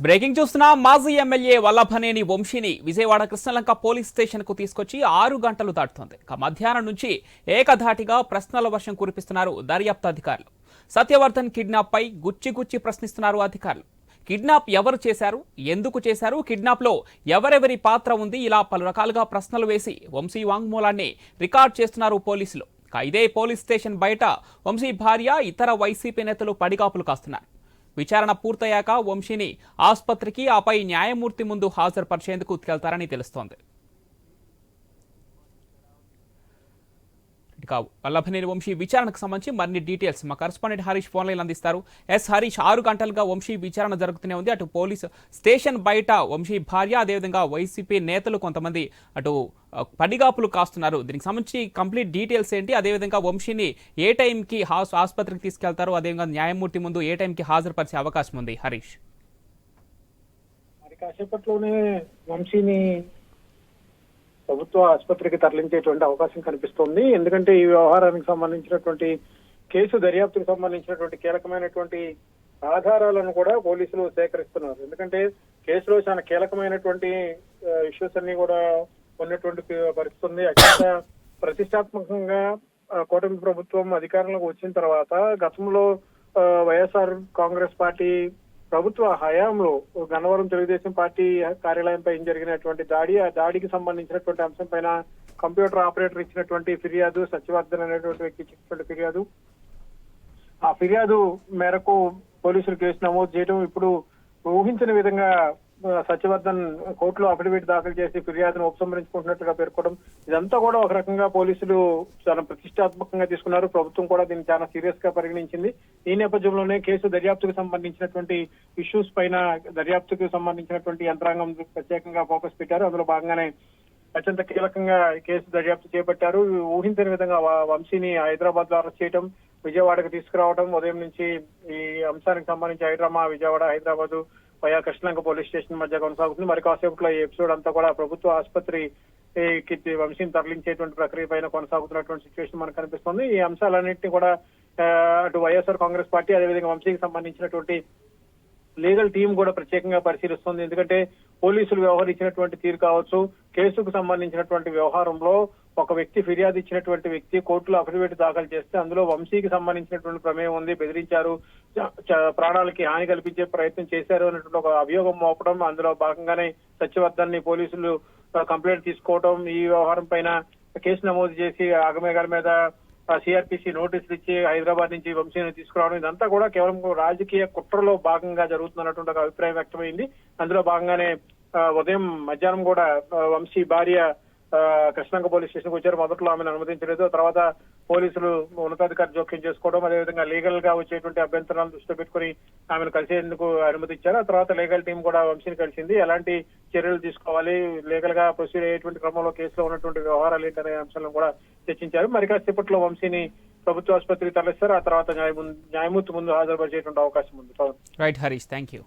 Breaking చూస్తున్నా మాజీ MLA Vallabhaneni వంశీని విజయవాడ కృష్ణలంక పోలీస్ స్టేషన్ కు తీసుకొచ్చి 6 గంటలు దాటుతోంది. మధ్యాహ్నం నుంచి ఏకధాటిగా ప్రశ్నల వర్షం కురిపిస్తున్నారు దర్యాప్తు అధికారులు. సత్యవర్ధన్ కిడ్నాప్ పై గుచ్చి ప్రశ్నిస్తున్నారు అధికారులు. కిడ్నాప్ ఎవరు చేశారు, ఎందుకు చేశారు, కిడ్నాప్ లో ఎవరెవరి పాత్ర ఉంది, ఇలా పలు రకాలుగా ప్రశ్నలు వేసి వంశీ వాంగ్మూలాన్ని రికార్డ్ చేస్తున్నారు పోలీసులు. ఇదే పోలీస్ స్టేషన్ బయట వంశీ భార్య, ఇతర వైసీపీ నేతలు పడిగాపులు కాస్తున్నారు. విచారణ పూర్తయ్యాక వంశీని ఆసుపత్రికి, ఆపై న్యాయమూర్తి ముందు హాజరుపరిచేందుకు వెళ్తారని తెలుస్తోంది. వల్లభనేని వంశీ విచారణకు సంబంధించి మరిన్ని డీటెయిల్స్ మా కరెస్పాండెంట్ హరీష్ ఫోన్ లైన్ అందిస్తారు. హరీష్, 6 గంటలుగా వంశీ విచారణ జరుగుతూనే ఉంది. అటు పోలీసు స్టేషన్ బయట వంశీ భార్య, అదేవిధంగా వైసీపీ నేతలు కొంతమంది అటు పడిగాపులు కాస్తున్నారు. దీనికి సంబంధించి కంప్లీట్ డీటెయిల్స్ ఏంటి, అదేవిధంగా వంశీని ఏ టైంకి ఆసుపత్రికి తీసుకెళ్తారు, అదేవిధంగా న్యాయమూర్తి ముందు ఏ టైంకి హాజరుపరిచే అవకాశం ఉంది? హరీష్, మరి కాసేపట్లోనే వంశీని ప్రభుత్వ ఆసుపత్రికి తరలించేటువంటి అవకాశం కనిపిస్తోంది. ఎందుకంటే ఈ వ్యవహారానికి సంబంధించినటువంటి కేసు దర్యాప్తుకు సంబంధించినటువంటి కీలకమైనటువంటి ఆధారాలను కూడా పోలీసులు సేకరిస్తున్నారు. ఎందుకంటే కేసులో చాలా కీలకమైనటువంటి ఇష్యూస్ అన్ని కూడా ఉన్నటువంటి పరిస్థితి ఉంది. అత్యంత ప్రతిష్టాత్మకంగా కూటమి ప్రభుత్వం అధికారంలోకి వచ్చిన తర్వాత గతంలో వైఎస్ఆర్ కాంగ్రెస్ పార్టీ ప్రభుత్వ హయాంలో గన్నవరం తెలుగుదేశం పార్టీ కార్యాలయంపై జరిగినటువంటి దాడి, ఆ దాడికి సంబంధించినటువంటి అంశం పైన కంప్యూటర్ ఆపరేటర్ ఇచ్చినటువంటి ఫిర్యాదు, సత్యవర్ధన్ అనేటువంటి వ్యక్తి ఇచ్చినటువంటి ఫిర్యాదు, ఆ ఫిర్యాదు మేరకు పోలీసులు కేసు నమోదు చేయడం, ఇప్పుడు ఊహించిన విధంగా సత్యవర్ధన్ కోర్టులో అఫిడవిట్ దాఖలు చేసి ఫిర్యాదును ఉపసంహరించుకుంటున్నట్టుగా పేర్కొనడం, ఇదంతా కూడా ఒక రకంగా పోలీసులు చాలా ప్రతిష్టాత్మకంగా తీసుకున్నారు. ప్రభుత్వం కూడా దీన్ని చాలా సీరియస్ గా పరిగణించింది. ఈ నేపథ్యంలోనే కేసు దర్యాప్తుకు సంబంధించినటువంటి ఇష్యూస్ పైన దర్యాప్తుకు సంబంధించినటువంటి యంత్రాంగం ప్రత్యేకంగా ఫోకస్ పెట్టారు. అందులో భాగంగానే అత్యంత కీలకంగా కేసు దర్యాప్తు చేపట్టారు. ఊహించని విధంగా వంశీని హైదరాబాద్ లో అరెస్ట్ చేయడం, విజయవాడకు తీసుకురావడం, ఉదయం నుంచి ఈ అంశానికి సంబంధించి Vijayawada, Hyderabad via Krishnalanka police station మధ్య కొనసాగుతుంది. మరి కాసేపట్లో ఈ ఎపిసోడ్ అంతా కూడా ప్రభుత్వ ఆసుపత్రికి వంశీని తరలించేటువంటి ప్రక్రియ పైన కొనసాగుతున్నటువంటి సిచ్యువేషన్ మనకు కనిపిస్తుంది. ఈ అంశాలన్నింటినీ కూడా అటు వైఎస్ఆర్ కాంగ్రెస్ పార్టీ, అదేవిధంగా వంశీకి సంబంధించినటువంటి లీగల్ టీం కూడా ప్రత్యేకంగా పరిశీలిస్తుంది. ఎందుకంటే పోలీసులు వ్యవహరించినటువంటి తీరు కావచ్చు, కేసుకు సంబంధించినటువంటి వ్యవహారంలో ఒక వ్యక్తి ఫిర్యాదు ఇచ్చినటువంటి వ్యక్తి కోర్టులో అఫిడవిట్ దాఖలు చేస్తే అందులో వంశీకి సంబంధించినటువంటి ప్రమేయం ఉంది, బెదిరించారు, ప్రాణాలకి హాని కల్పించే ప్రయత్నం చేశారు అనేటువంటి ఒక అభియోగం మోపడం, అందులో భాగంగానే సత్యవర్ధన్ ని పోలీసులు కంప్లైంట్ తీసుకోవడం, ఈ వ్యవహారం పైన కేసు నమోదు చేసి ఆగమేఘాల మీద సిఆర్పిసి నోటీసులు ఇచ్చి హైదరాబాద్ నుంచి వంశీని తీసుకురావడం, ఇదంతా కూడా కేవలం రాజకీయ కుట్రలో భాగంగా జరుగుతున్నటువంటి ఒక అభిప్రాయం వ్యక్తమైంది. అందులో భాగంగానే ఉదయం మధ్యాహ్నం కూడా వంశీ భార్య కృష్ణలంక పోలీస్ స్టేషన్ కు వచ్చారు. మొదట్లో ఆమెను అనుమతించలేదు. తర్వాత పోలీసులు ఉన్నతాధికారి జోక్యం చేసుకోవడం, అదేవిధంగా లీగల్ గా వచ్చేటువంటి అభ్యంతరాలను దృష్టిలో పెట్టుకుని ఆమెను కలిసేందుకు అనుమతించారు. ఆ తర్వాత లీగల్ టీం కూడా వంశీని కలిసింది. ఎలాంటి చర్యలు తీసుకోవాలి, లీగల్ గా ప్రొసీడ్ అయ్యేటువంటి క్రమంలో కేసులో ఉన్నటువంటి వ్యవహారాలు ఏంటనే అంశాలను కూడా చర్చించారు. మరి కాసేపట్లో వంశీని ప్రభుత్వ ఆసుపత్రికి తరలిస్తారు. ఆ తర్వాత న్యాయమూర్తి ముందు హాజరుపరిచేటువంటి అవకాశం ఉంది. Right Harish, thank you.